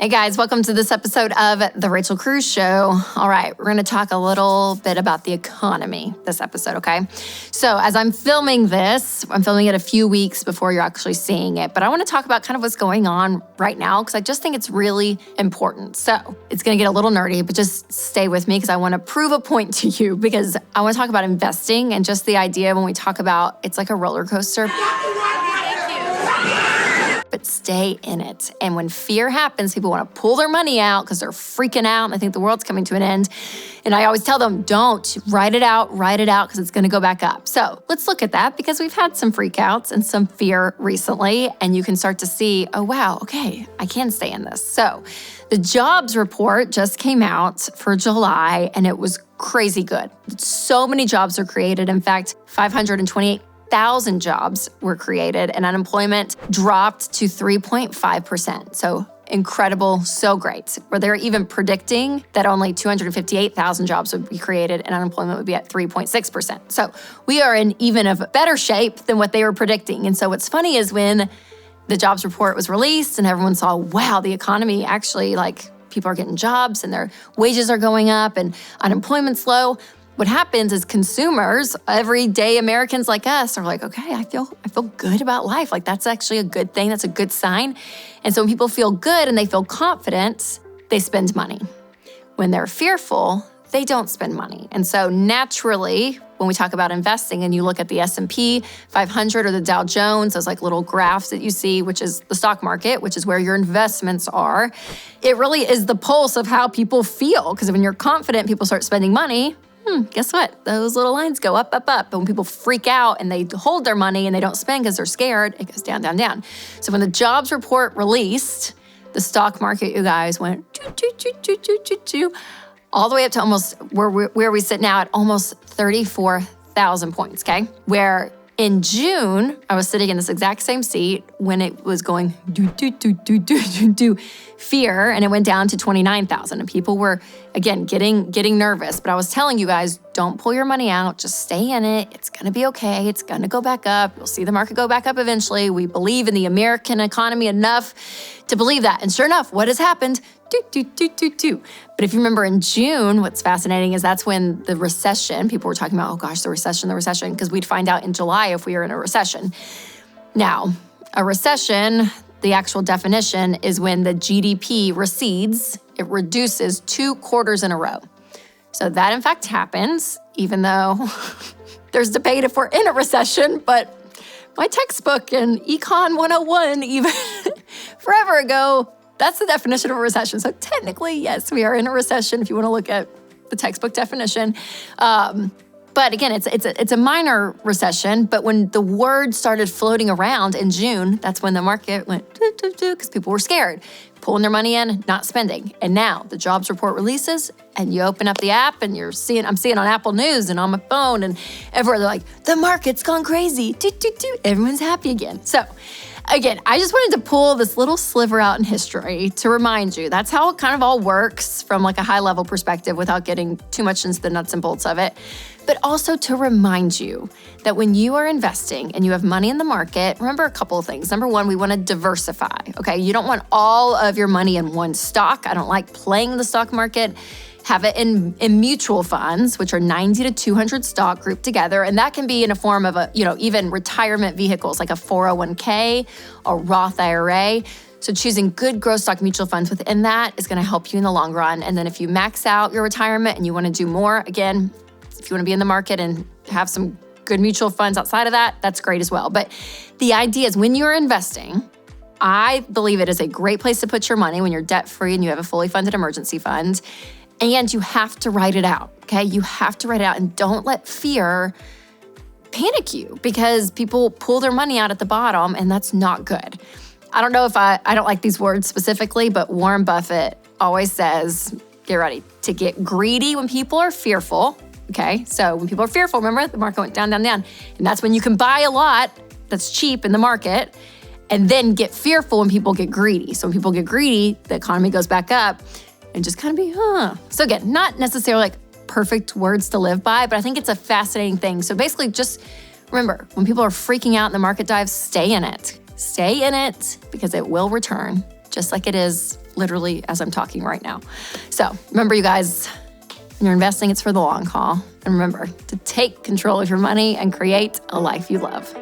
Hey guys, welcome to this episode of The Rachel Cruze Show. All right, we're going to talk a little bit about the economy this episode, okay? So as I'm filming this, I'm filming it a few weeks before you're actually seeing it, but I want to talk about kind of what's going on right now because I just think it's really important. So it's going to get a little nerdy, but just stay with me because I want to prove a point to you because I want to talk about investing and just the idea when we talk about it's like a roller coaster. But stay in it. And when fear happens, people want to pull their money out because they're freaking out and they think the world's coming to an end. And I always tell them, don't, write it out because it's going to go back up. So let's look at that because we've had some freakouts and some fear recently. And you can start to see, oh, wow, okay, I can stay in this. So the jobs report just came out for July and it was crazy good. So many jobs were created. In fact, 528,000 jobs were created and unemployment dropped to 3.5%. So incredible, so great. Where they're even predicting that only 258,000 jobs would be created and unemployment would be at 3.6%. So we are in even a better shape than what they were predicting. And so what's funny is when the jobs report was released and everyone saw, wow, the economy actually, like, people are getting jobs and their wages are going up and unemployment's low. What happens is consumers, everyday Americans like us, are like, okay, I feel good about life. Like that's actually a good thing. That's a good sign. And so when people feel good and they feel confident, they spend money. When they're fearful, they don't spend money. And so naturally, when we talk about investing and you look at the S&P 500 or the Dow Jones, those like little graphs that you see, which is the stock market, which is where your investments are, it really is the pulse of how people feel. Because when you're confident, people start spending money. Guess what? Those little lines go up, up, up. But when people freak out and they hold their money and they don't spend because they're scared, it goes down, down, down. So when the jobs report released, the stock market, you guys, went all the way up to almost where we sit now at almost 34,000 points, okay? Where in June, I was sitting in this exact same seat when it was going fear, and it went down to 29,000. And people were, again, getting nervous. But I was telling you guys, don't pull your money out. Just stay in it. It's going to be okay. It's going to go back up. You'll see the market go back up eventually. We believe in the American economy enough to believe that. And sure enough, what has happened? But if you remember in June, what's fascinating is that's when the recession, people were talking about, oh gosh, the recession, because we'd find out in July if we were in a recession. Now, a recession, the actual definition is when the GDP recedes, it reduces 2 quarters in a row. So that in fact happens, even though there's debate if we're in a recession, but my textbook in Econ 101, even forever ago, that's the definition of a recession. So technically, yes, we are in a recession if you want to look at the textbook definition. But again, it's a minor recession. But when the word started floating around in June, that's when the market went because people were scared, pulling their money in, not spending. And now the jobs report releases, and you open up the app, and I'm seeing on Apple News and on my phone, and everywhere they're like, the market's gone crazy. Everyone's happy again. So again, I just wanted to pull this little sliver out in history to remind you that's how it kind of all works from like a high level perspective without getting too much into the nuts and bolts of it. But also to remind you that when you are investing and you have money in the market, remember a couple of things. Number one, we want to diversify, okay? You don't want all of your money in one stock. I don't like playing the stock market. Have it in mutual funds, which are 90 to 200 stock grouped together. And that can be in a form of even retirement vehicles like a 401k or Roth IRA. So choosing good growth stock mutual funds within that is going to help you in the long run. And then if you max out your retirement and you want to do more, again, if you want to be in the market and have some good mutual funds outside of that, that's great as well. But the idea is when you're investing, I believe it is a great place to put your money when you're debt-free and you have a fully funded emergency fund. And you have to write it out, okay? You have to write it out and don't let fear panic you because people pull their money out at the bottom and that's not good. I don't know if I don't like these words specifically, but Warren Buffett always says, get ready to get greedy when people are fearful, okay? So when people are fearful, remember the market went down, down, down. And that's when you can buy a lot that's cheap in the market and then get fearful when people get greedy. So when people get greedy, the economy goes back up. And just kind of be, So again, not necessarily like perfect words to live by, but I think it's a fascinating thing. So basically just remember, when people are freaking out and the market dives, stay in it. Stay in it because it will return. just like it is literally as I'm talking right now. So remember, you guys, when you're investing, it's for the long haul. And remember to take control of your money and create a life you love.